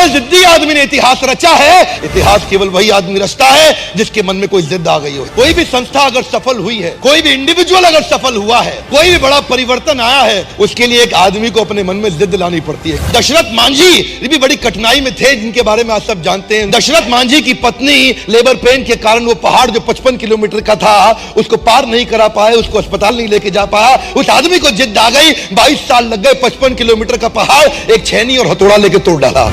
जिद्दी आदमी ने इतिहास रचा है, इतिहास केवल वही आदमी रचता है जिसके मन में कोई जिद आ गई हो। कोई भी संस्था अगर सफल हुई है, कोई भी इंडिविजुअल अगर सफल हुआ है, कोई भी बड़ा परिवर्तन आया है, उसके लिए एक आदमी को अपने मन में जिद लानी पड़ती है। दशरथ मांझी भी बड़ी कठिनाई में थे, जिनके बारे में आप सब जानते हैं। दशरथ मांझी की पत्नी लेबर पेन के कारण वो पहाड़ जो 55 किलोमीटर का था उसको पार नहीं करा पाए, उसको अस्पताल नहीं लेके जा पाया। उस आदमी को जिद आ गई, 22 साल लग गए, 55 किलोमीटर का पहाड़ एक छेनी और हथौड़ा लेके तोड़ डाला।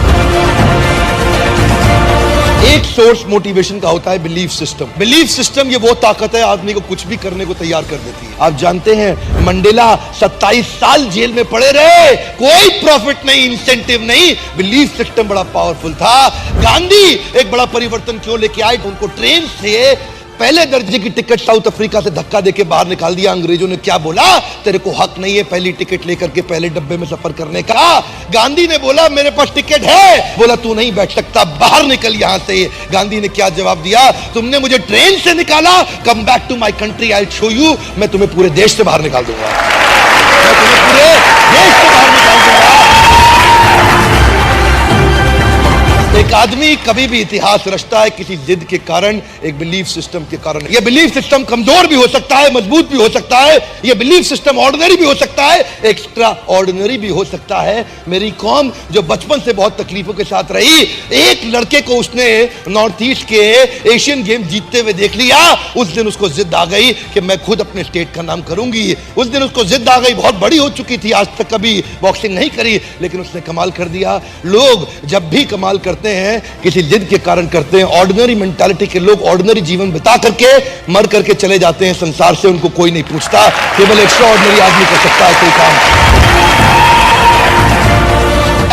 एक सोर्स मोटिवेशन का होता है बिलीफ सिस्टम। बिलीफ सिस्टम ये वो ताकत है आदमी को कुछ भी करने को तैयार कर देती है। आप जानते हैं मंडेला 27 साल जेल में पड़े रहे, कोई प्रॉफिट नहीं, इंसेंटिव नहीं, बिलीफ सिस्टम बड़ा पावरफुल था। गांधी एक बड़ा परिवर्तन क्यों लेके आए? उनको ट्रेन से पहले दर्जे की टिकट साउथ अफ्रीका से धक्का देके बाहर निकाल दिया। अंग्रेजों ने क्या बोला? तेरे को हक नहीं है पहली टिकट लेकर के पहले डब्बे में सफर करने का। गांधी ने बोला मेरे पास टिकट है, बोला तू नहीं बैठ सकता, बाहर निकल यहां से। गांधी ने क्या जवाब दिया? तुमने मुझे ट्रेन से निकाला, come back to my country, I will show you, मैं तुम्हें पूरे देश से बाहर निकाल दूंगा, मैं तुम्हें पूरे देश से बाहर निकाल दूंगा। एक आदमी कभी भी इतिहास रचता है किसी जिद के कारण, एक बिलीफ सिस्टम के कारण। यह बिलीफ सिस्टम कमजोर भी हो सकता है, मजबूत भी हो सकता है। यह बिलीफ सिस्टम ऑर्डिनरी भी हो सकता है, एक्स्ट्रा ऑर्डिनरी भी हो सकता है। मेरी कौम जो बचपन से बहुत तकलीफों के साथ रही, एक लड़के को उसने नॉर्थ ईस्ट के एशियन गेम जीतते हुए देख लिया, उस दिन उसको जिद आ गई कि मैं खुद अपने स्टेट का नाम करूंगी। उस दिन उसको जिद आ गई, बहुत बड़ी हो चुकी थी, आज तक कभी बॉक्सिंग नहीं करी, लेकिन उसने कमाल कर दिया। लोग जब भी कमाल करते हैं किसी जिद के कारण करते हैं। ऑर्डिनरी मेंटालिटी के लोग ऑर्डिनरी जीवन बिता करके मर करके चले जाते हैं संसार से, उनको कोई नहीं पूछता। केवल एक्स्ट्रा ऑर्डिनरी आदमी कर सकता है कोई काम।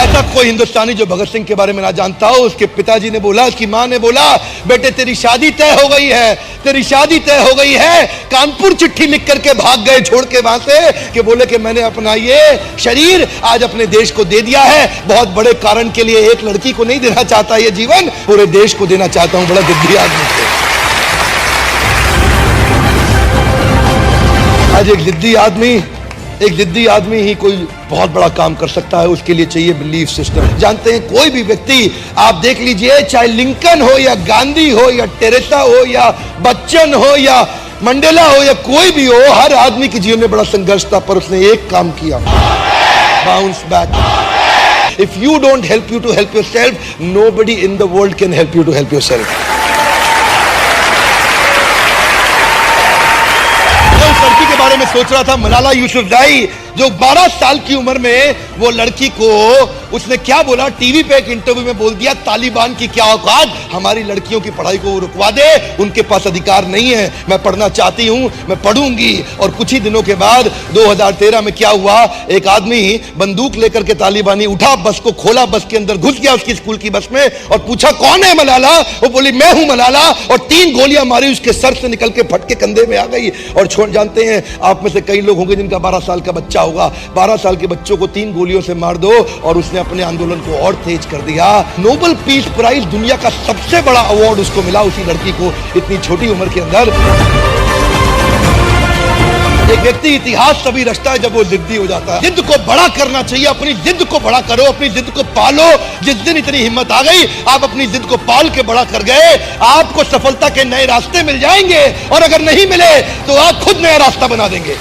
ऐसा कोई हिंदुस्तानी जो भगत सिंह के बारे में ना जानता हो। उसके पिताजी ने बोला, उसकी मां ने बोला, बेटे तेरी शादी तय हो गई है, तेरी शादी तय हो गई है। कानपुर चिट्ठी लिख करके भाग गए छोड़ के वहां से, कि बोले कि मैंने अपना ये शरीर आज अपने देश को दे दिया है, बहुत बड़े कारण के लिए। एक लड़की को नहीं देना चाहता ये जीवन, पूरे देश को देना चाहता हूं। बड़ा जिद्दी आदमी थे। आज एक जिद्दी आदमी ही कोई बहुत बड़ा काम कर सकता है। उसके लिए चाहिए बिलीफ सिस्टम। जानते हैं कोई भी व्यक्ति आप देख लीजिए, चाहे लिंकन हो या गांधी हो या टेरेसा हो या बच्चन हो या मंडेला हो या कोई भी हो, हर आदमी के जीवन में बड़ा संघर्ष था, पर उसने एक काम किया, bounce back. If you don't help you to help yourself, nobody in the world can help you to help yourself. लड़की के बारे में सोच रहा था, मलाला यूसुफजई, जो 12 साल की उम्र में वो लड़की को उसने क्या बोला, टीवी पे एक इंटरव्यू में बोल दिया, तालिबान की क्या औकात, हमारी लड़कियों की पढ़ाई को रुकवा दे, उनके पास अधिकार नहीं है, मैं पढ़ना चाहती हूं, मैं पढ़ूंगी। और कुछ ही दिनों के बाद 2013 में क्या हुआ, एक आदमी बंदूक लेकर के तालिबानी उठा, बस को खोला, बस के अंदर घुस गया उसकी स्कूल की बस में और पूछा कौन है मलाला? वो बोली मैं हूं मलाला, और 3 गोलियां मारी, उसके सर से निकल के फट के कंधे में आ गई। और छोड़, जानते हैं आप में से कई लोग होंगे जिनका 12 साल का बच्चा होगा, 12 साल के बच्चों को 3 गोलियों से मार दो, और उसने अपने आंदोलन को और तेज कर दिया। नोबेल पीस प्राइज, दुनिया का सबसे बड़ा अवार्ड उसको मिला, उसी लड़की को, इतनी छोटी उम्र के अंदर। एक व्यक्ति इतिहास तभी रचता है जब वो जिद्दी हो जाता है। जिद को बड़ा करना चाहिए, अपनी जिद को बड़ा करो, अपनी जिद को पालो। जिस दिन इतनी हिम्मत आ गई, आप अपनी जिद को पाल के बड़ा कर गए, आपको सफलता के नए रास्ते मिल जाएंगे, और अगर नहीं मिले तो आप खुद नया रास्ता बना देंगे।